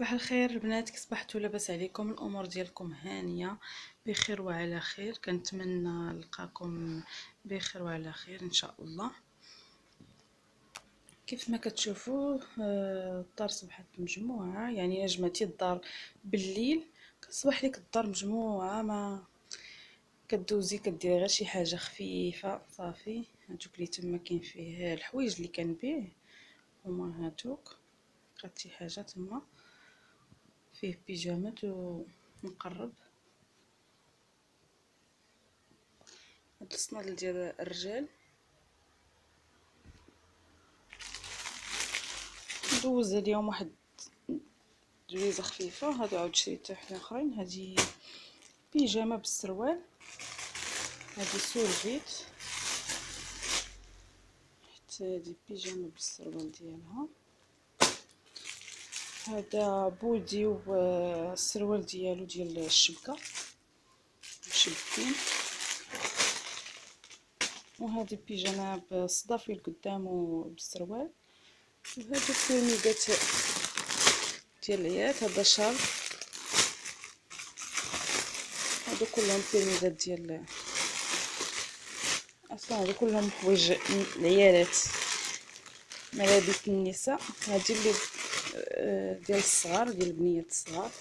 صباح الخير البنات، كي صبحتوا لاباس عليكم؟ الامور ديالكم هانيه بخير وعلى خير. كنتمنى نلقاكم بخير وعلى خير ان شاء الله. كيف ما كتشوفوا الدار صبحت مجموعه، يعني نجمتي الدار بالليل كتصبح لك الدار مجموعه، ما كدوزي كديري غير شي حاجه خفيفه صافي. هادوك اللي تما كاين فيه الحوايج اللي كنبيع هما هادوك، قد شي حاجه تما فيه بيجامات ومقرب. هاد الصنادل ديال الرجال ندوز اليوم واحد دويزه خفيفه. هادو عاود شريت حتى اخرين. هادي بيجامه بالسروال، هادي سولفيت، حتى هادي بيجامه بالسروال ديالها. هذا بودي والسروال ديالو ديال الشبكه مشبكين. وهذه بيجامه بالصدافي القدام وبالسروال. وهادو كميدات ديال العيال. هذا شال، هادو كلهم بيرميدات ديال اصلا، هادو كلهم حوايج العيالات، ملابس النساء. هادي اللي ديال الصغار، ديال البنيات الصغار.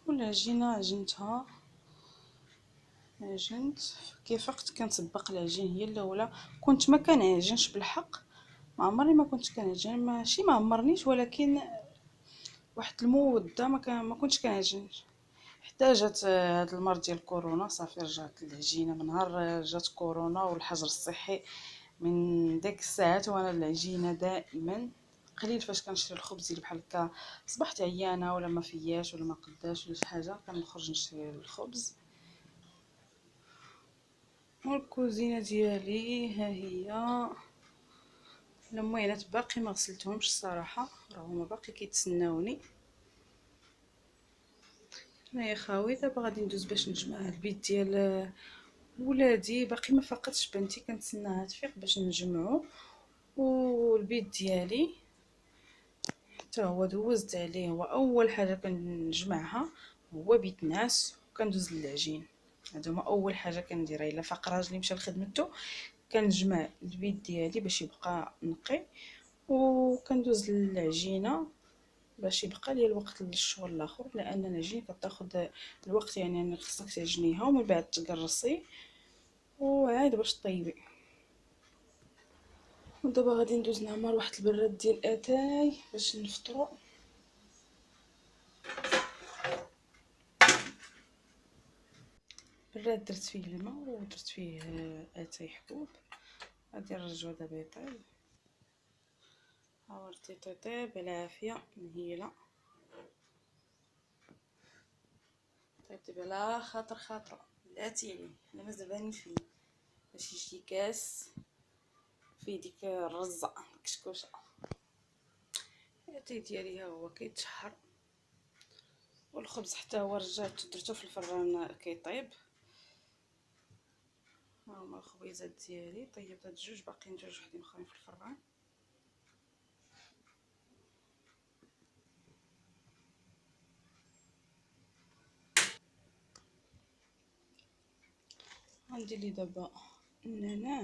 والعجينه عجنتها، عجنت كيف وقت كنطبق العجين هي الاولى. كنت ما كنعجنش بالحق، ما عمرني ما كنت كنعجن، ماشي ما عمرنيش، ولكن واحد المده ما كنتش كنعجن. حتى جات هاد المرض ديال كورونا، صافي رجعت العجينه. من نهار جات كورونا والحجر الصحي، من ديك الساعات وانا العجينه دائما. قليل فاش كنشري الخبز اللي بحال هكا صبحت عيانه ولا ما فياش ولا ما قداش ولا شي حاجه، كنخرج نشري الخبز. والكوزينه ديالي ها هي. الموينات باقي ما غسلتهمش الصراحه، راهما باقي كيتسناوني. هنايا خاوي. دابا غادي ندوز باش نجمع البيت ديال ولادي. باقي ما فقدش بنتي، كنتسناها تفيق باش نجمعو. والبيت ديالي حتى هو دوزت عليه، هو اول حاجه كنجمعها هو بيت ناس، وكندوز للعجين. هادو هما اول حاجه كنديرها. الا فاق راجلي مشى لخدمته كنجمع البيت ديالي باش يبقى نقي، وكندوز للعجينه باش يبقى لي الوقت للشغل الاخر، لان العجين كتاخذ الوقت. يعني خصك تعجنيها ومن بعد تقرصي وعاد باش طيبي. ودابا غادي ندوز نعمر واحد البراد ديال اتاي باش نفطرو. براد درت فيه الماء ودرت فيه اتاي حبوب. غادي نرجعو دابا يطيب. هاورتي طيب بالعافيه مهيله. طيبتي بلا خاطر خاطر بلاتي عليه. انا مازال باني فيه باش يجي كاس فيه ديك الرزه كشكوشه. الاتاي ديالي ها هو كيتشحر، والخبز حتى هو رجعت درتو في الفران كيطيب. ها هما الخبيزات ديالي. طيبت هاد جوج، باقيين جوج وحدين اخرين في الفران. غندير لي دابا النعناع،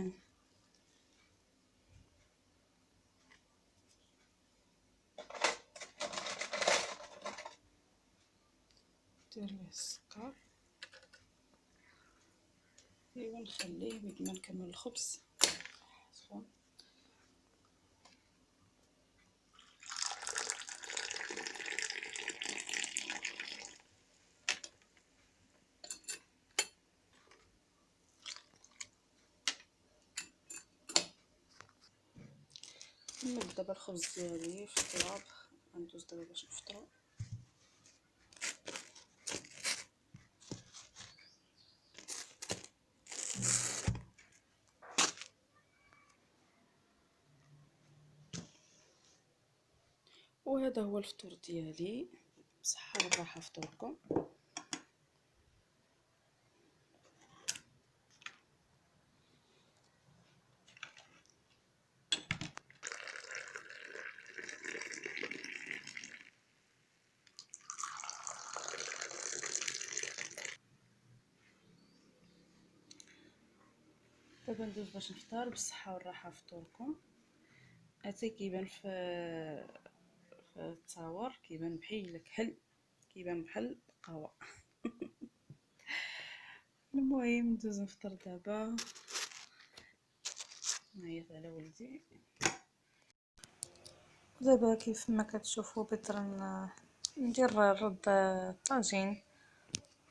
ندير ليه السكر، ايوا نخليه بيد ما نكمل الخبز سخون. نمد دابا الخبز ديالي في التراب. غندوز دابا باش نفطرو. وهذا هو الفطور ديالي. بصحه والراحه فطوركم. دابا ندوز باش نفطر بالصحه والراحه. فطوركم اتاي كيبان في التصاور، كيبان بحال كحل، كيبان بحال القهوه. المهم ندوز نفطر دابا. نعيط على ولدي. دابا كيف ما كتشوفوا بطر ندير الرد طاجين.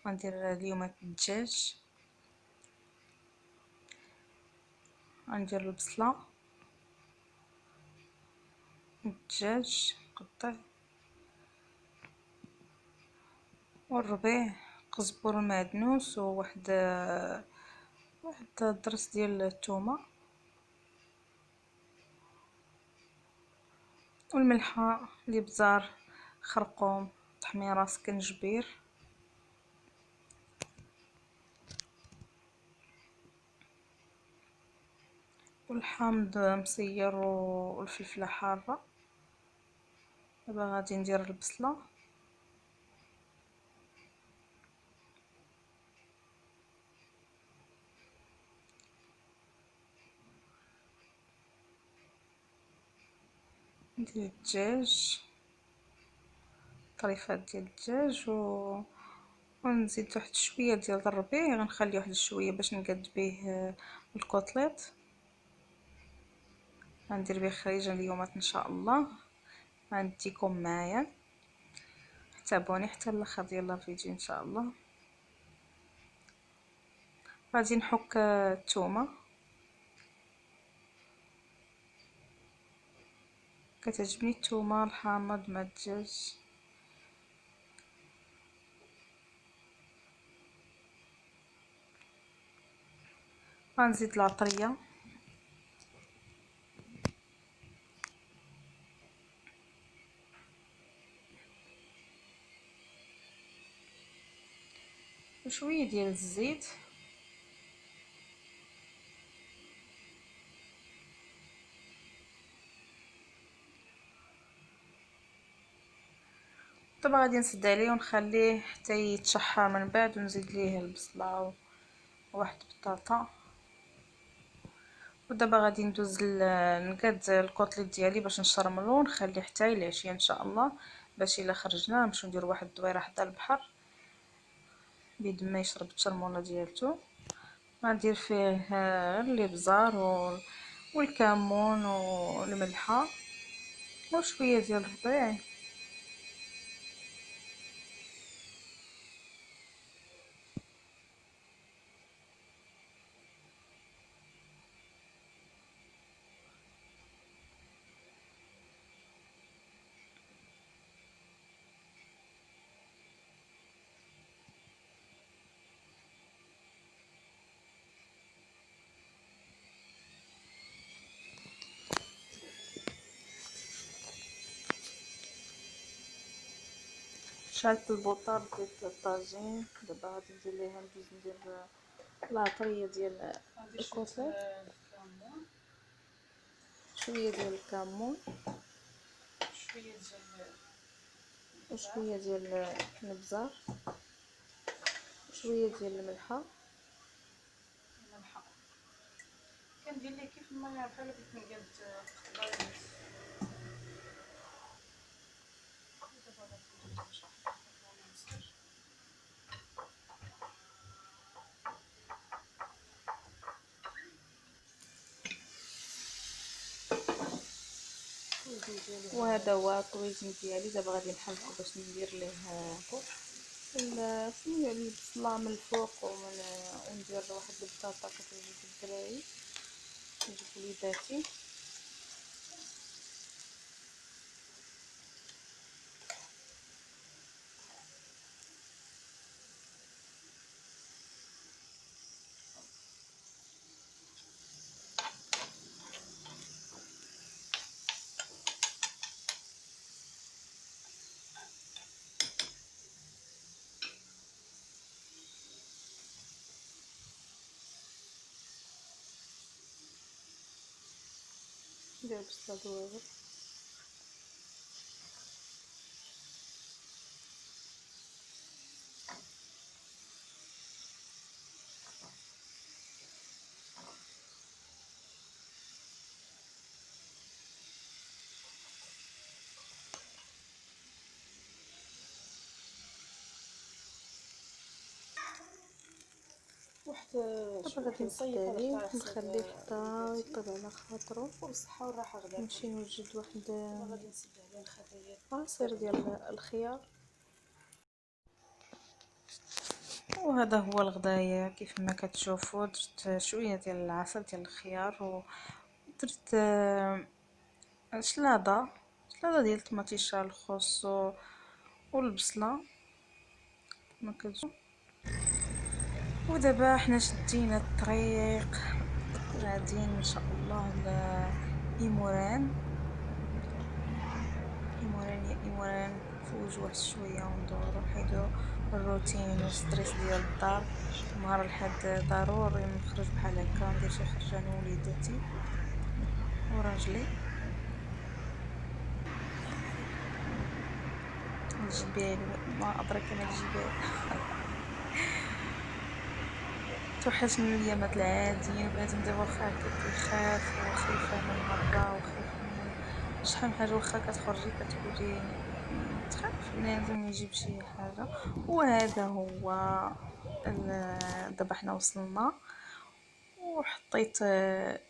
غندير اليوم الدجاج، غندير البصله، الدجاج مقطع، والربيع، قزبر ومعدنوس، واحد الضرس ديال الثومه، والملحه، الابزار، خرقوم، تحميره، سكنجبير، والحامض مصير، والفلفله حاره. دابا غادي ندير البصله، ندير الدجاج، طريفات ديال الدجاج، ونزيد واحد شويه ديال الربيع. غنخلي واحد شويه باش نقاد به الكوطليط. غندير به خريجه اليومات ان شاء الله. غنديكم معايا، تابعوني حتى الاخر ديال الفيديو ان شاء الله. غادي نحك الثومه، كتعجبني الثومه الحامض مع الدجاج. غنزيد العطريه، وشويه ديال الزيت. دابا غادي نسد عليه ونخليه حتى يتشحر من بعد، ونزيد ليه البصله وواحد البطاطا. ودابا غادي ندوز نقاد الكوطليط ديالي باش نشرملو ونخليه حتى العشيه ان شاء الله، باش الا خرجنا نمشيو نديرو واحد الدويره حدا البحر بيد ما يشرب الترموله ديالتو. غندير فيه غير الابزار والكمون والملحه وشويه ديال الربيع. شعلت البوطه، بديت الطاجين. دابا غادي ندير ليها، ندوز ندير العطريه ديال الكوطليط، شويه ديال الكمون، وشويه ديال الابزار، شويه ديال الملحه. كندير ليه كيف ما بحال قلت نقاد الخضار. وهذا هو الكويزين ديالي. دابا غادي نحركو باش ندير ليه سميتو البصله من الفوق، وندير واحد البطاطا كتعجب الدراري، كتعجب وليداتي. ندير بصله دوابر، واحد دابا غادي نصيفط نتدالي على حساب نخليه حتى والدتي يطيب على خاطرو، والصحه والراحه غدا. نمشي نوجد واحد دابا غادي نسد عليه الخطيه عصير ديال الخيار. وهذا هو الغدايا كيف ما كتشوفوا. درت شويه ديال العسل ديال الخيار، ودرت شلاضه ديال الطماطيشه، الخس والبصله كما كتشوفوا. ودابا حنا شدينا الطريق غاديين ان شاء الله لإيموران. إيموران نفوج واحد شويه وندورو حيدو الروتين والستريس ديال الدار. نهار الحد ضروري نخرج بحال هكا، ندير شي خرجه انا وليداتي وراجلي. الجبال ما ادراك ما الجبال. توحشني الايامات العاديين. بنادم دابا واخا هكا كيخاف وخايفه من المرضى وخايفه من شحال من حاجه، واخا كتخرجي كتقولي تخاف بنادم يجيب شي حاجه. وهذا هو دابا حنا وصلنا، وحطيت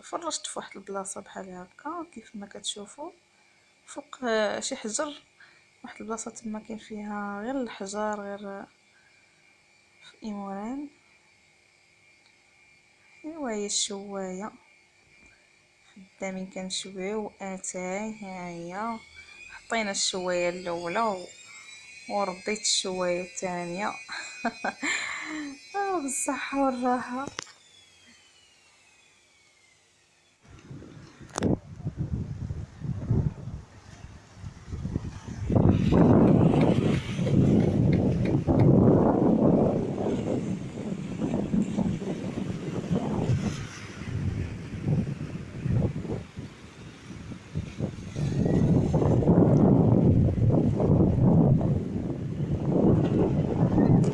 فرشت في واحد البلاصه بحال هكا كيف ما كتشوفوا فوق شي حجر، واحد البلاصه تما كاين فيها غير الحجر غير في إيموران. ايوا هي الشوايه خدامين كنشويو اتاي. ها هي حطينا الشوايه الاولى ورديت الشوايه الثانيه. بالصحه والراحه.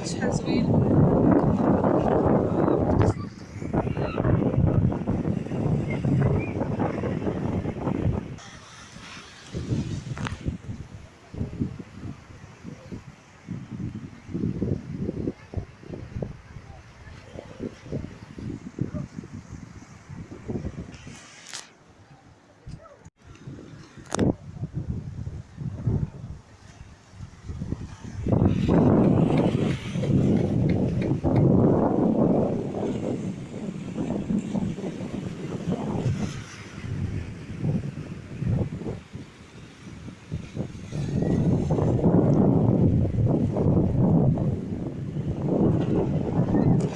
شحال زوين.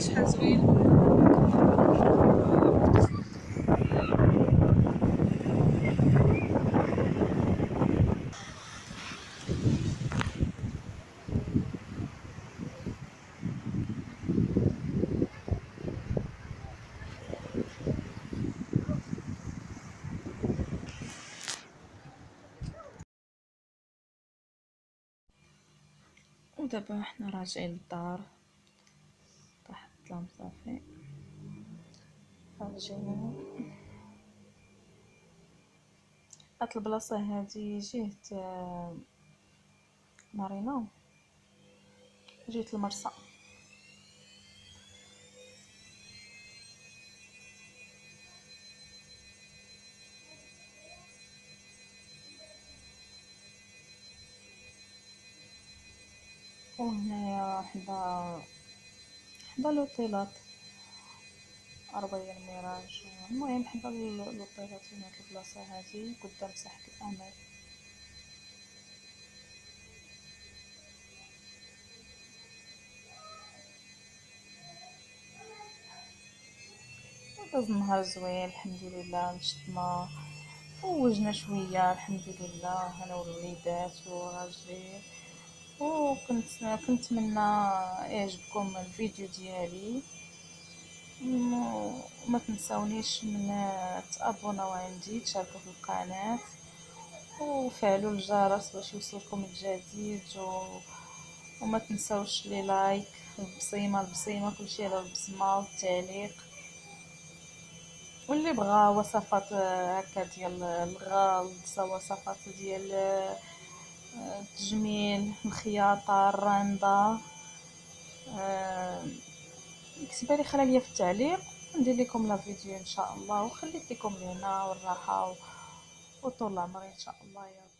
شحال زوين. ودابا حنا راجعين للدار، طاحت الظلام صافي راجعين. هاد البلاصه هادي جهه مارينا، جهه المرسى. وهنايا حدا لوطيلات أربعة الميراج. المهم حدا لوطيلات هنا في البلاصه هادي قدام ساحه الامل. وداز نهار زوين الحمد لله. مشطنا فوجنا شويه الحمد لله انا والوليدات وراجلي. كنتمنى يعجبكم الفيديو ديالي، وما تنساونيش من تابوناو عندي، تشاركوا في القناه وفعلوا الجرس باش يوصلكم الجديد وما تنساوش لي لايك. البصيمه كلشي على البصمه والتعليق. واللي بغى وصفات هكا ديال الغلط، وصفات ديال التجميل، الخياطه، الرنده، كتبها لي خلال ليا في التعليق، ندير لكم لا فيديو ان شاء الله، وخليت لكم الهنا والراحه وطول العمر ان شاء الله يا رب.